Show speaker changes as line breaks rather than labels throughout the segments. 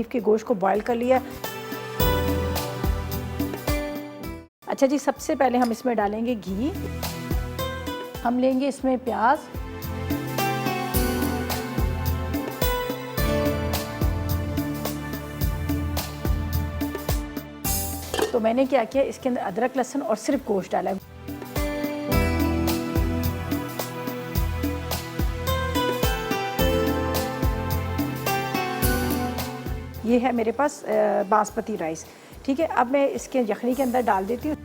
Beef के गोश्त को बॉयल कर लिया। अच्छा जी, सबसे पहले हम इसमें डालेंगे घी। हम लेंगे इसमें प्याज, तो मैंने क्या किया, इसके अंदर अदरक लहसुन और सिर्फ गोश्त डाला है। ये है मेरे पास बासमती राइस। ठीक है, अब मैं इसके यखनी के अंदर डाल देती हूँ।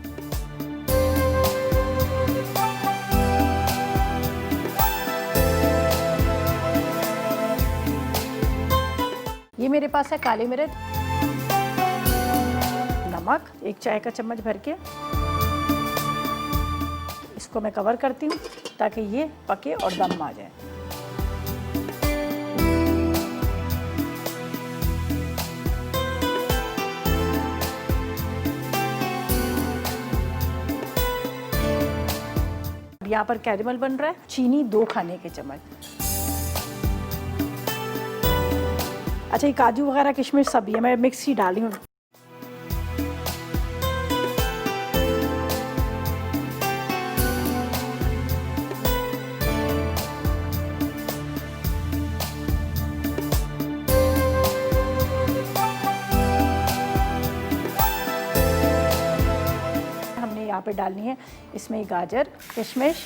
ये मेरे पास है काली मिर्च, नमक 1 चाय का चम्मच भर के। इसको मैं कवर करती हूँ ताकि ये पके और दम आ जाए। यहाँ पर कैरेमल बन रहा है। चीनी 2 खाने के चम्मच। अच्छा, ये काजू वगैरह किशमिश सब ये मैं मिक्स ही डाली हूँ। हमने यहाँ पे डालनी है इसमें गाजर, किशमिश।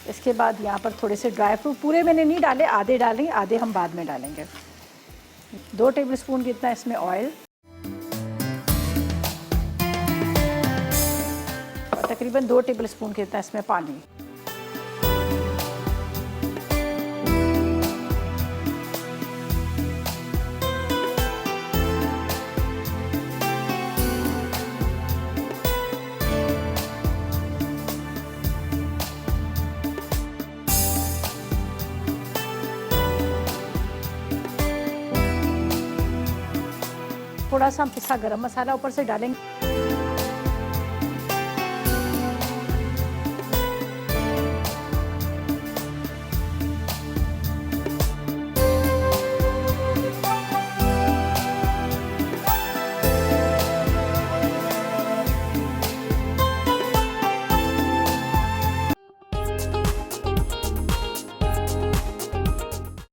इसके बाद यहाँ पर थोड़े से ड्राई फ्रूट, पूरे मैंने नहीं डाले, आधे डालेंगे, आधे हम बाद में डालेंगे। 2 टेबलस्पून कितना इसमें ऑयल और तकरीबन 2 टेबलस्पून कितना इसमें पानी। थोड़ा सा हम पिसा गरम मसाला ऊपर से डालेंगे।